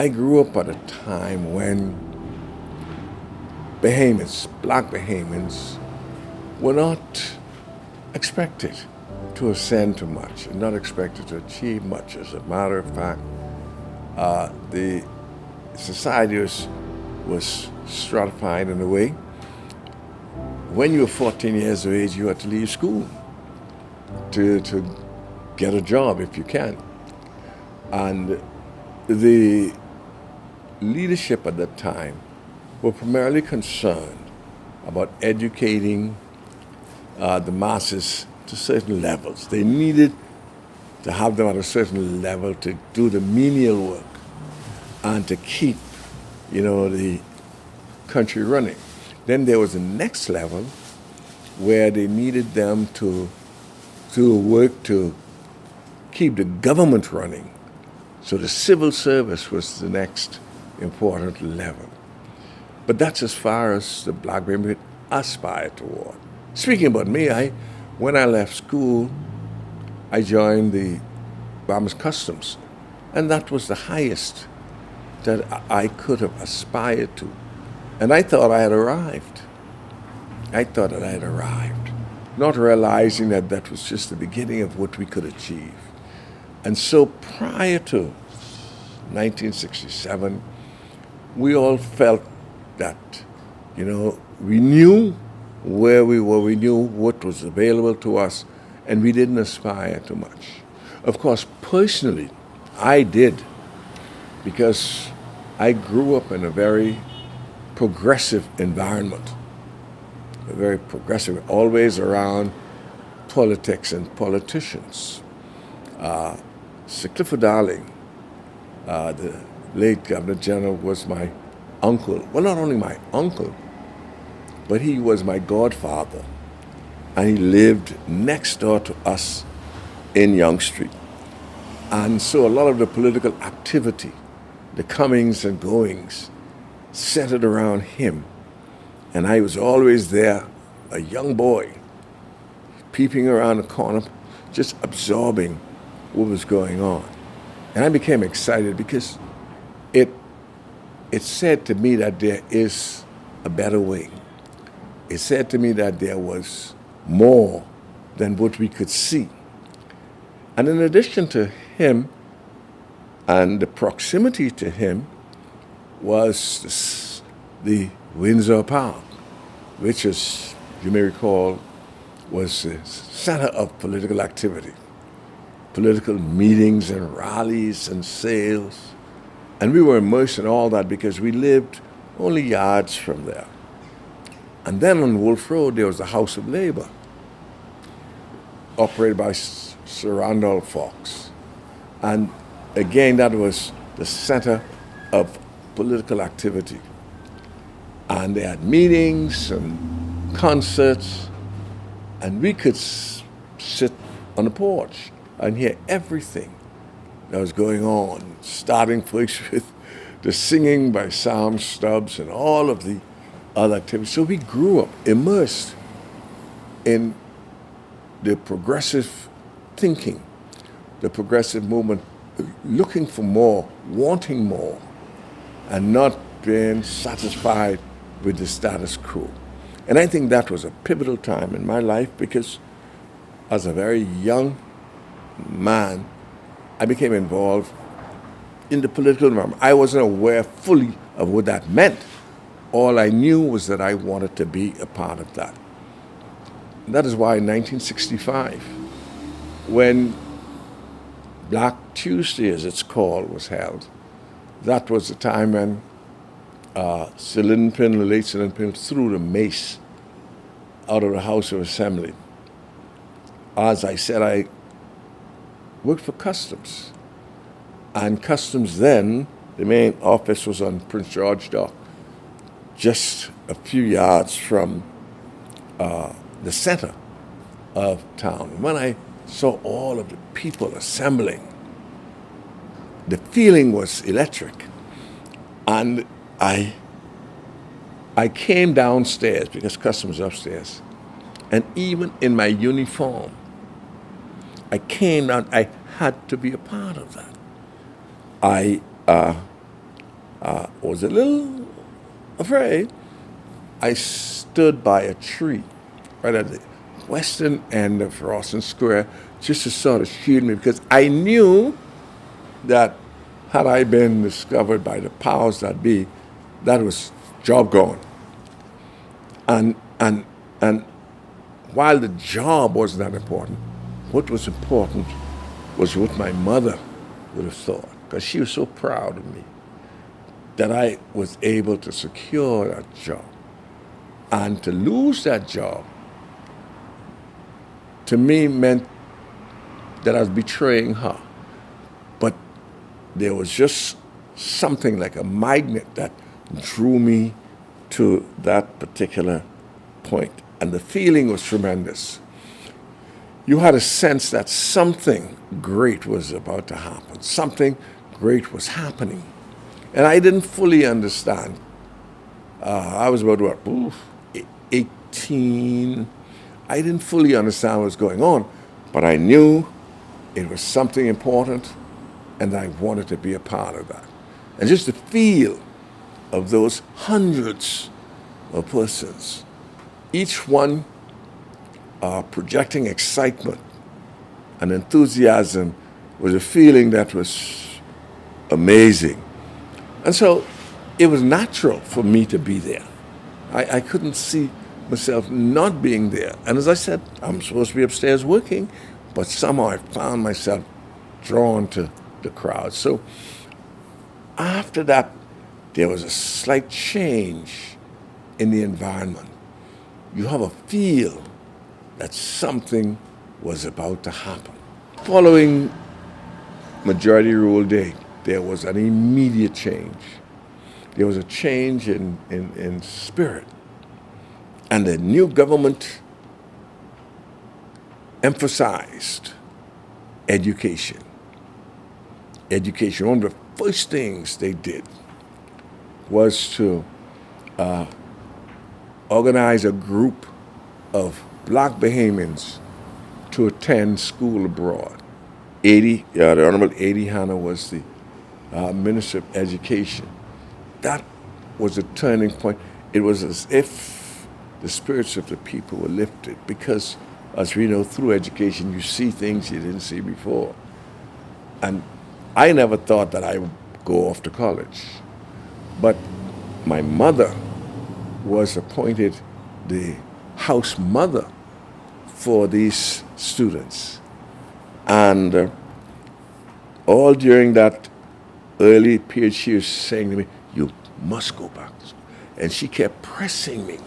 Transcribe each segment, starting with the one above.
I grew up at a time when Bahamians, black Bahamians, were not expected to ascend to much and not expected to achieve much. As a matter of fact, the society was stratified in a way. When you were 14 years of age, you had to leave school to get a job if you can. And the leadership at that time were primarily concerned about educating the masses to certain levels. They needed to have them at a certain level to do the menial work and to keep, the country running. Then there was the next level where they needed them to do work to keep the government running. So the civil service was the next important level. But that's as far as the black women could aspire toward. Speaking about me, when I left school, I joined the Bahamas Customs, and that was the highest that I could have aspired to. And I thought I had arrived. Not realizing that that was just the beginning of what we could achieve. And so prior to 1967, we all felt that, we knew where we were, we knew what was available to us, and we didn't aspire to much. Of course, personally, I did, because I grew up in a very progressive environment, always around politics and politicians. Sir Clifford Darling, the late Governor General, was my uncle. Well, not only my uncle, but he was my godfather. And he lived next door to us in Yonge Street. And so a lot of the political activity, the comings and goings, centered around him. And I was always there, a young boy, peeping around the corner, just absorbing what was going on. And I became excited because it said to me that there is a better way. It said to me that there was more than what we could see. And in addition to him, and the proximity to him, was the Windsor Park, which, as you may recall, was the center of political activity, political meetings and rallies and sales. And we were immersed in all that because we lived only yards from there. And then on Wolf Road, there was the House of Labor, operated by Sir Randolph Fox. And again, that was the center of political activity. And they had meetings and concerts, and we could sit on the porch and hear everything that was going on, starting first with the singing by Sam Stubbs and all of the other activities. So we grew up immersed in the progressive thinking, the progressive movement, looking for more, wanting more, and not being satisfied with the status quo. And I think that was a pivotal time in my life because as a very young man, I became involved in the political environment. I wasn't aware fully of what that meant. All I knew was that I wanted to be a part of that. And that is why in 1965, when Black Tuesday, as it's called, was held, that was the time when Sir Lynden Pindle, the late Sir Lynden Pindle, threw the mace out of the House of Assembly. As I said, I worked for Customs. And Customs then, the main office was on Prince George Dock, just a few yards from the center of town. When I saw all of the people assembling, the feeling was electric. And I came downstairs because Customs was upstairs. And even in my uniform, I came down, I had to be a part of that. I was a little afraid. I stood by a tree right at the western end of Rawson Square just to sort of shield me because I knew that had I been discovered by the powers that be, that was job gone. And while the job wasn't that important, what was important was what my mother would have thought, because she was so proud of me that I was able to secure that job. And to lose that job, to me, meant that I was betraying her. But there was just something like a magnet that drew me to that particular point. And the feeling was tremendous. You had a sense that something great was about to happen. Something great was happening. And I didn't fully understand. I was about, 18. I didn't fully understand what was going on, but I knew it was something important, and I wanted to be a part of that. And just the feel of those hundreds of persons, each one projecting excitement and enthusiasm, was a feeling that was amazing. And so it was natural for me to be there. I couldn't see myself not being there. And as I said, I'm supposed to be upstairs working, but somehow I found myself drawn to the crowd. So after that, there was a slight change in the environment. You have a feel that something was about to happen. Following Majority Rule Day, there was an immediate change. There was a change in spirit. And the new government emphasized education. Education. One of the first things they did was to organize a group of black Bahamians to attend school abroad. The Honorable Eddie Hanna was the Minister of Education. That was a turning point. It was as if the spirits of the people were lifted because, as we know, through education, you see things you didn't see before. And I never thought that I would go off to college. But my mother was appointed the house mother for these students. And all during that early period, she was saying to me, "You must go back to school." And she kept pressing me.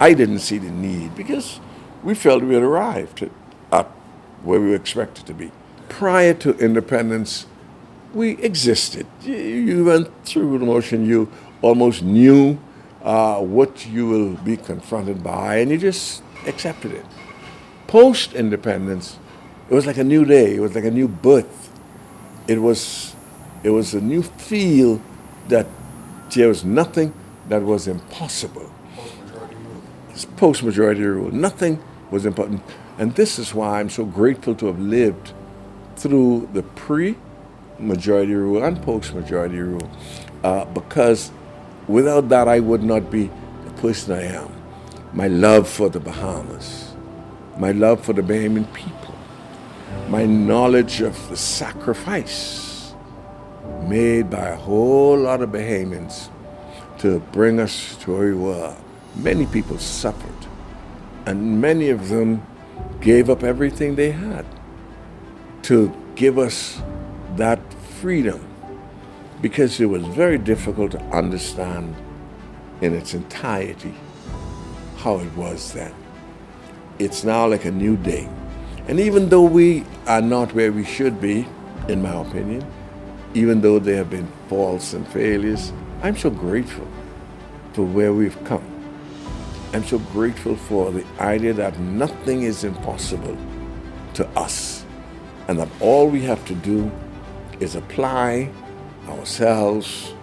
I didn't see the need because we felt we had arrived at where we were expected to be. Prior to independence, we existed. You went through the motion. You almost knew what you will be confronted by, and you just accepted it. Post-independence, it was like a new day. It was like a new birth. It was a new feel that there was nothing that was impossible. Post-majority rule. Nothing was important. And this is why I'm so grateful to have lived through the pre-majority rule and post-majority rule, because without that I would not be the person I am. My love for the Bahamas, my love for the Bahamian people, my knowledge of the sacrifice made by a whole lot of Bahamians to bring us to where we were. Many people suffered, and many of them gave up everything they had to give us that freedom, because it was very difficult to understand in its entirety how it was then. It's now like a new day. And even though we are not where we should be, in my opinion, even though there have been faults and failures, I'm so grateful for where we've come. I'm so grateful for the idea that nothing is impossible to us, and that all we have to do is apply ourselves,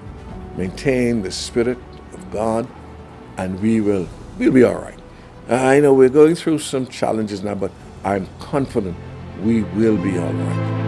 maintain the Spirit of God, and we'll be all right. I know we're going through some challenges now, but I'm confident we will be all right.